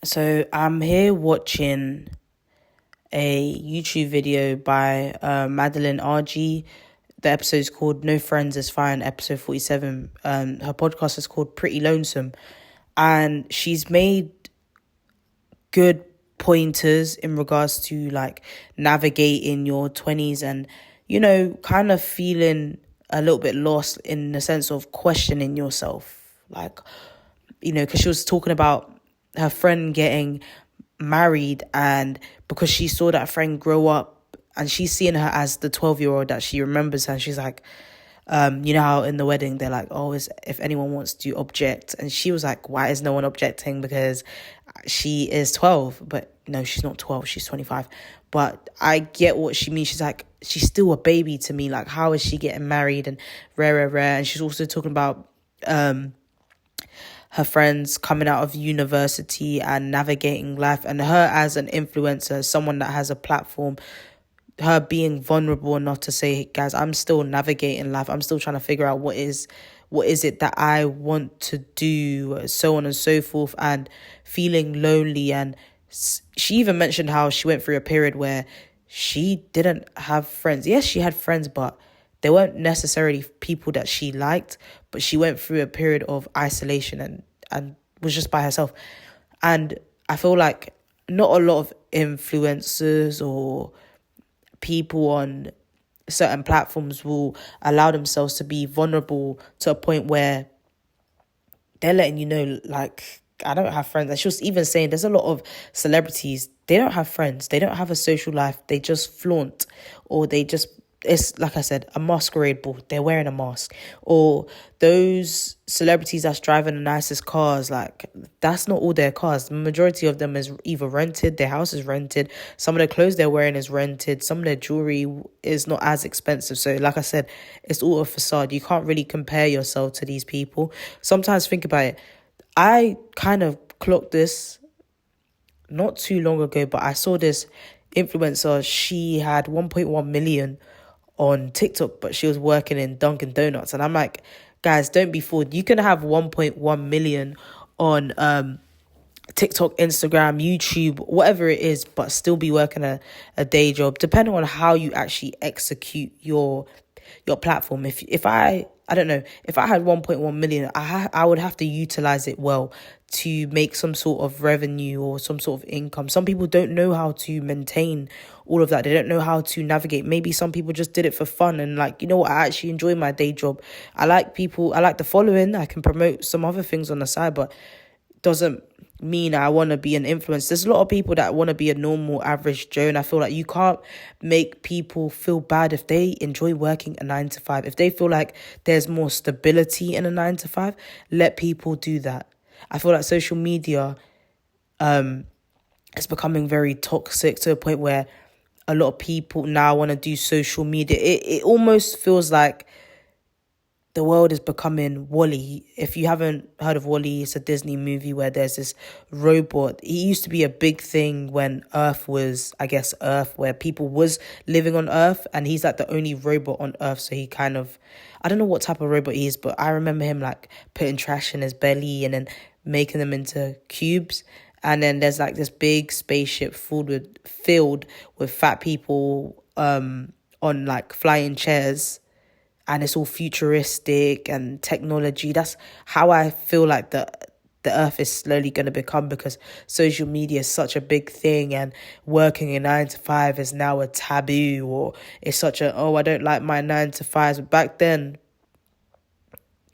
So I'm here watching a YouTube video by Madeline RG. The episode is called No Friends is Fine, episode 47. Her podcast is called Pretty Lonesome. And she's made good pointers in regards to like navigating your 20s and, kind of feeling a little bit lost in the sense of questioning yourself. Like, because she was talking about her friend getting married, and because she saw that friend grow up and she's seeing her as the 12-year-old that she remembers her, and she's like, you know how in the wedding they're like, oh, if anyone wants to object, and she was like, why is no one objecting, because she is 12. But no, she's not 12, she's 25. But I get what she means. She's like, she's still a baby to me, like how is she getting married, and rare. And she's also talking about her friends coming out of university and navigating life, and her as an influencer, someone that has a platform, her being vulnerable enough to say, hey, guys, I'm still navigating life. I'm still trying to figure out what is it that I want to do, so on and so forth, and feeling lonely. And she even mentioned how she went through a period where she didn't have friends. Yes, she had friends, but they weren't necessarily people that she liked, but she went through a period of isolation and was just by herself. And I feel like not a lot of influencers or people on certain platforms will allow themselves to be vulnerable to a point where they're letting you know, like, I don't have friends. And she was even saying there's a lot of celebrities, they don't have friends. They don't have a social life. They just flaunt, or it's like I said, a masquerade ball. They're wearing a mask. Or those celebrities that's driving the nicest cars, like, that's not all their cars. The majority of them is either rented, their house is rented, some of the clothes they're wearing is rented, some of their jewelry is not as expensive. So like I said, it's all a facade. You can't really compare yourself to these people. Sometimes think about it. I kind of clocked this not too long ago, but I saw this influencer. She had 1.1 million on TikTok, but she was working in Dunkin' Donuts. And I'm like, guys, don't be fooled. You can have 1.1 million on TikTok, Instagram, YouTube, whatever it is, but still be working a day job, depending on how you actually execute your platform. If I don't know, if I had 1.1 million, I would have to utilize it well to make some sort of revenue or some sort of income. Some people don't know how to maintain all of that. They don't know how to navigate. Maybe some people just did it for fun and like, you know what, I actually enjoy my day job. I like the following. I can promote some other things on the side, but doesn't mean I want to be an influencer. There's a lot of people that want to be a normal average Joe, and I feel like you can't make people feel bad if they enjoy working a 9 to 5. If they feel like there's more stability in a 9 to 5, let people do that. I feel like social media is becoming very toxic to a point where a lot of people now want to do social media. It almost feels like the world is becoming WALL-E. If you haven't heard of WALL-E, it's a Disney movie where there's this robot. It used to be a big thing when Earth was, I guess, Earth, where people was living on Earth, and he's like the only robot on Earth. So he kind of, I don't know what type of robot he is, but I remember him like putting trash in his belly and then making them into cubes. And then there's like this big spaceship filled with fat people on like flying chairs, and it's all futuristic and technology. That's how I feel like the earth is slowly going to become, because social media is such a big thing, and working a 9 to 5 is now a taboo, or it's such a, oh, I don't like my 9 to 5s. But back then,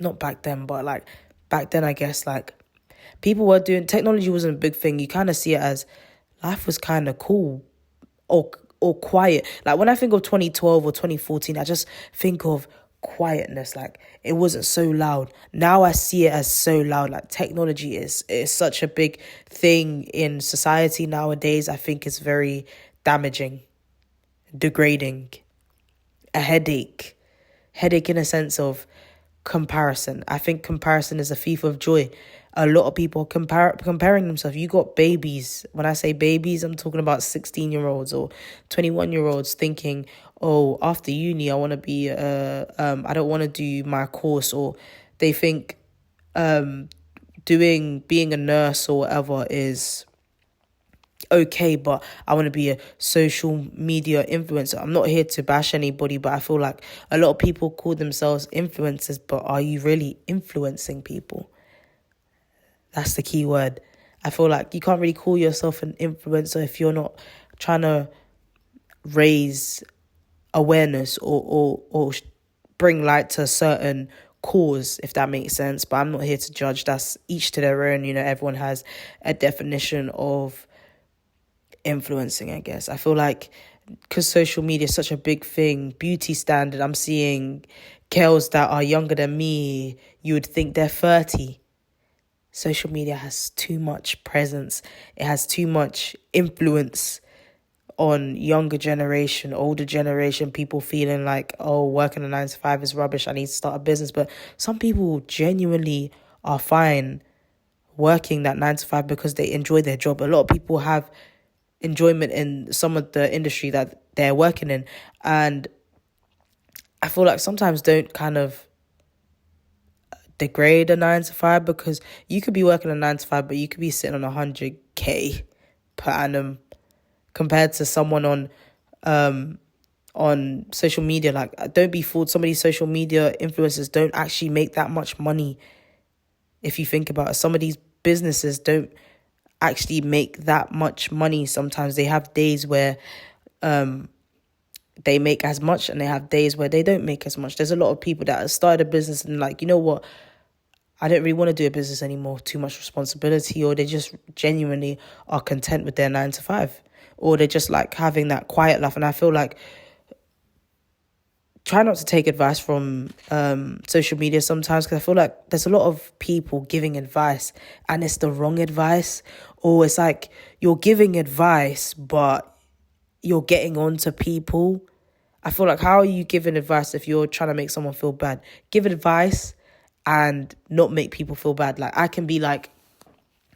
not back then, but like back then, I guess, like, people were doing, technology wasn't a big thing. You kind of see it as life was kind of cool or quiet. Like when I think of 2012 or 2014, I just think of quietness. Like it wasn't so loud. Now I see it as so loud. Like technology is such a big thing in society nowadays. I think it's very damaging, degrading, a headache in a sense of comparison. I think comparison is a thief of joy. A lot of people comparing themselves. You got babies. When I say babies, I'm talking about 16-year-olds or 21-year-olds thinking, oh, after uni, I want to be, I don't want to do my course. Or they think being a nurse or whatever is okay, but I want to be a social media influencer. I'm not here to bash anybody, but I feel like a lot of people call themselves influencers, but are you really influencing people? That's the key word. I feel like you can't really call yourself an influencer if you're not trying to raise awareness or bring light to a certain cause, if that makes sense. But I'm not here to judge. That's each to their own. Everyone has a definition of influencing, I guess. I feel like because social media is such a big thing, beauty standard, I'm seeing girls that are younger than me, you would think they're 30. Social media has too much presence. It has too much influence on younger generation, older generation, people feeling like, oh, working a 9 to 5 is rubbish, I need to start a business. But some people genuinely are fine working that 9 to 5 because they enjoy their job. A lot of people have enjoyment in some of the industry that they're working in. And I feel like sometimes don't kind of degrade a 9 to 5, because you could be working a 9 to 5, but you could be sitting on 100K per annum compared to someone on social media. Like, don't be fooled. Some of these social media influencers don't actually make that much money. If you think about it, some of these businesses don't actually make that much money. Sometimes they have days where they make as much, and they have days where they don't make as much. There's a lot of people that have started a business and like, you know what, I don't really want to do a business anymore, too much responsibility, or they just genuinely are content with their 9 to 5, or they're just like having that quiet life. And I feel like try not to take advice from social media sometimes, because I feel like there's a lot of people giving advice and it's the wrong advice, or it's like you're giving advice but you're getting on to people. I feel like, how are you giving advice if you're trying to make someone feel bad? Give advice and not make people feel bad. Like, I can be like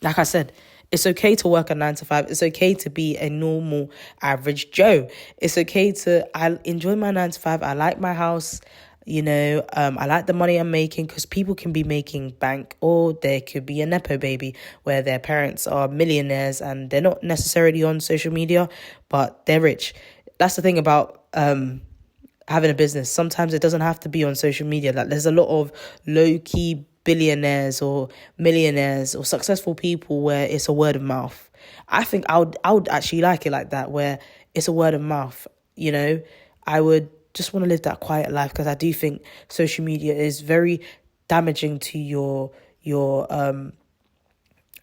I said, it's okay to work a 9 to 5. It's okay to be a normal average Joe. It's okay I enjoy my 9 to 5. I like my house. I like the money I'm making, because people can be making bank, or there could be a Nepo baby where their parents are millionaires and they're not necessarily on social media, but they're rich. That's the thing about having a business. Sometimes it doesn't have to be on social media. Like, there's a lot of low-key billionaires or millionaires or successful people where it's a word of mouth. I think I would actually like it like that, where it's a word of mouth. I would just want to live that quiet life, because I do think social media is very damaging to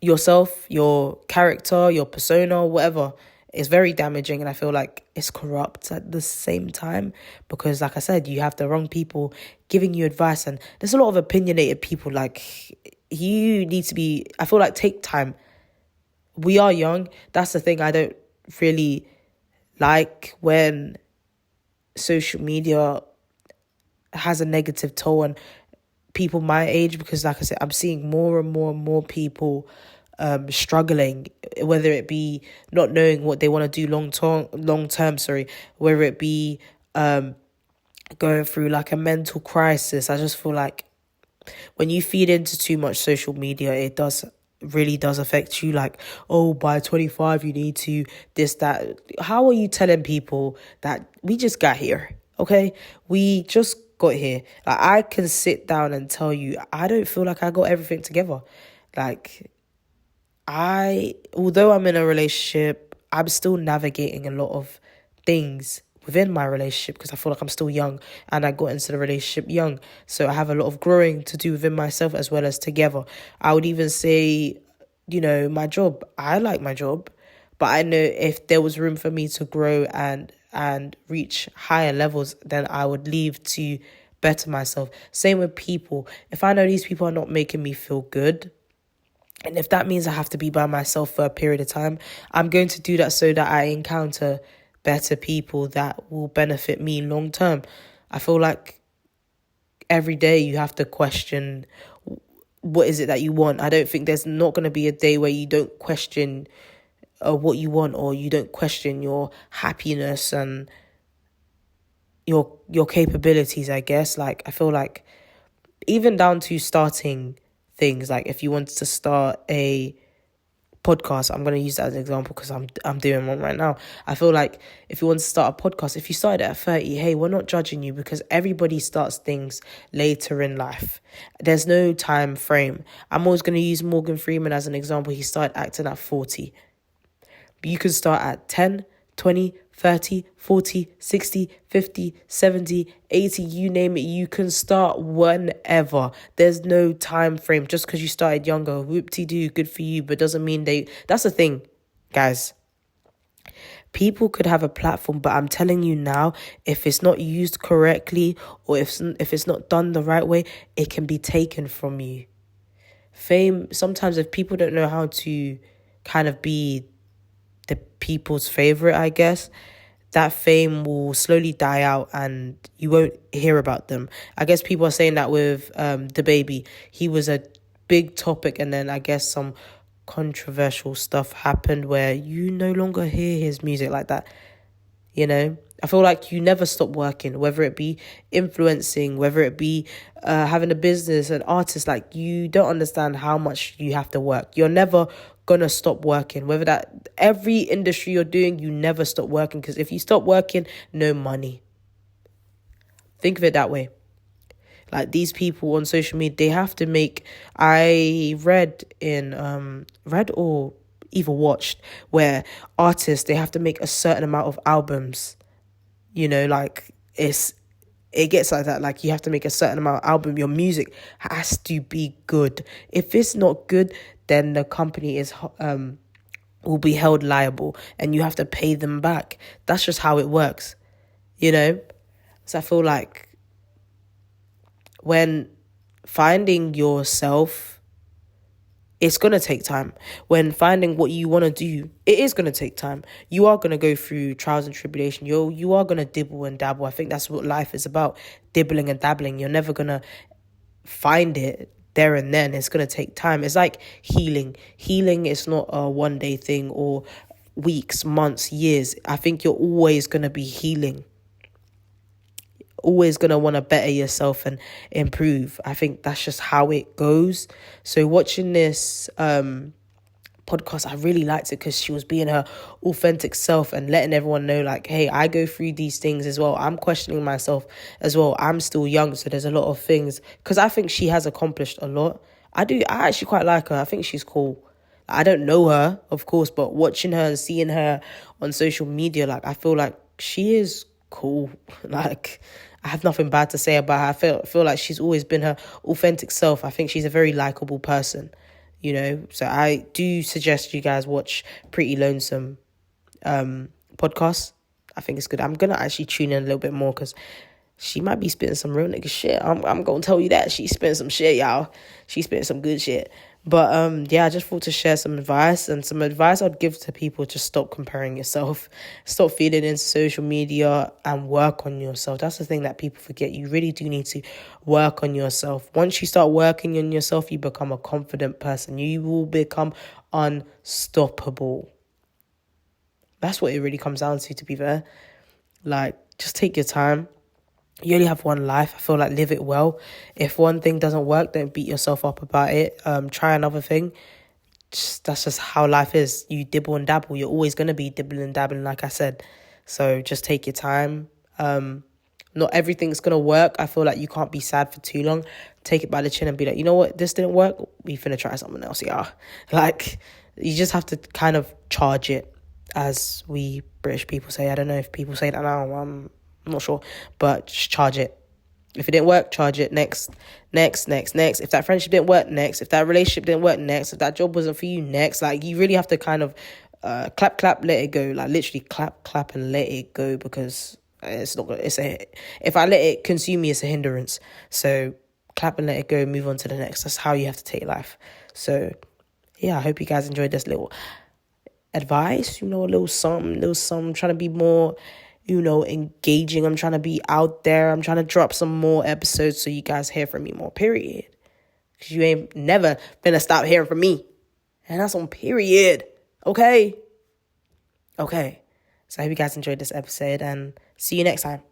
yourself, your character, your persona, whatever. It's very damaging, and I feel like it's corrupt at the same time, because, like I said, you have the wrong people giving you advice, and there's a lot of opinionated people. Like, you need to be, I feel like, take time. We are young. That's the thing I don't really like, when social media has a negative toll on people my age, because, like I said, I'm seeing more and more and more people struggling, whether it be not knowing what they want to do long term, whether it be going through like a mental crisis. I just feel like when you feed into too much social media, it really does affect you. Like, oh, by 25 you need to this, that. How are you telling people that we just got here? Okay, we just got here. Like, I can sit down and tell you, I don't feel like I got everything together. Like, although I'm in a relationship, I'm still navigating a lot of things within my relationship, because I feel like I'm still young, and I got into the relationship young. So I have a lot of growing to do within myself as well as together. I would even say, my job, I like my job, but I know if there was room for me to grow and reach higher levels, then I would leave to better myself. Same with people. If I know these people are not making me feel good, and if that means I have to be by myself for a period of time, I'm going to do that so that I encounter better people that will benefit me long term. I feel like every day you have to question, what is it that you want? I don't think there's not going to be a day where you don't question what you want, or you don't question your happiness and your capabilities, I guess. Like, I feel like even down to starting things, like if you wanted to start a podcast. I'm going to use that as an example because I'm doing one right now. I feel like if you want to start a podcast, if you started at 30, hey, we're not judging you because everybody starts things later in life. There's no time frame. I'm always going to use Morgan Freeman as an example. He started acting at 40. But you can start at 10, 20, 30, 40, 60, 50, 70, 80, you name it. You can start whenever. There's no time frame. Just because you started younger, whoop-de-doo, good for you. But doesn't mean that's the thing, guys. People could have a platform, but I'm telling you now, if it's not used correctly or if it's not done the right way, it can be taken from you. Fame, sometimes if people don't know how to kind of be the people's favorite, I guess, that fame will slowly die out and you won't hear about them. I guess people are saying that with DaBaby. He was a big topic and then I guess some controversial stuff happened where you no longer hear his music like that. You know, I feel like you never stop working, whether it be influencing, whether it be having a business, an artist. Like, you don't understand how much you have to work. You're never gonna stop working. Whether that every industry you're doing, you never stop working, because if you stop working, no money. Think of it that way. Like, these people on social media, they have to make. I read or even watched where artists, they have to make a certain amount of albums. You know, like it gets like that. Like, you have to make a certain amount of album. Your music has to be good. If it's not good, then the company will be held liable and you have to pay them back. That's just how it works, you know? So I feel like when finding yourself, it's going to take time. When finding what you want to do, it is going to take time. You are going to go through trials and tribulation. You are going to dibble and dabble. I think that's what life is about, dibbling and dabbling. You're never going to find it there and then. It's going to take time. It's like healing. Healing is not a one-day thing or weeks, months, years. I think you're always going to be healing. Always going to want to better yourself and improve. I think that's just how it goes. So watching this podcast, I really liked it because she was being her authentic self and letting everyone know, like, hey, I go through these things as well. I'm questioning myself as well. I'm still young, so there's a lot of things. Because I think she has accomplished a lot. I actually quite like her. I think she's cool. I don't know her, of course, but watching her and seeing her on social media, like, I feel like she is cool. Like, I have nothing bad to say about her. I feel like she's always been her authentic self. I think she's a very likable person, you know. So I do suggest you guys watch Pretty Lonesome podcast. I think it's good. I'm going to actually tune in a little bit more because she might be spitting some real nigga shit. I'm going to tell you that. She's spitting some shit, y'all. She's spitting some good shit. But yeah, I just thought to share some advice. And some advice I'd give to people: just stop comparing yourself. Stop feeding into social media and work on yourself. That's the thing that people forget. You really do need to work on yourself. Once you start working on yourself, you become a confident person. You will become unstoppable. That's what it really comes down to be fair. Like, just take your time. You only have one life. I feel like live it well. If one thing doesn't work, don't beat yourself up about it. Try another thing. That's just how life is. You dibble and dabble. You're always going to be dibbling and dabbling, like I said. So just take your time. Not everything's going to work. I feel like you can't be sad for too long. Take it by the chin and be like, you know what? This didn't work. We finna try something else, yeah. Like, you just have to kind of charge it, as we British people say. I don't know if people say that now. I'm not sure, but just charge it. If it didn't work, charge it. Next. If that friendship didn't work, next. If that relationship didn't work, next. If that job wasn't for you, next. Like, you really have to kind of clap, let it go. Like, literally clap and let it go, because it's not gonna. If I let it consume me, it's a hindrance. So clap and let it go. Move on to the next. That's how you have to take life. So yeah, I hope you guys enjoyed this little advice. You know, a little something. I'm trying to be more, engaging. I'm trying to be out there. I'm trying to drop some more episodes so you guys hear from me more, period. Because you ain't never finna stop hearing from me. And that's on period. Okay. So I hope you guys enjoyed this episode and see you next time.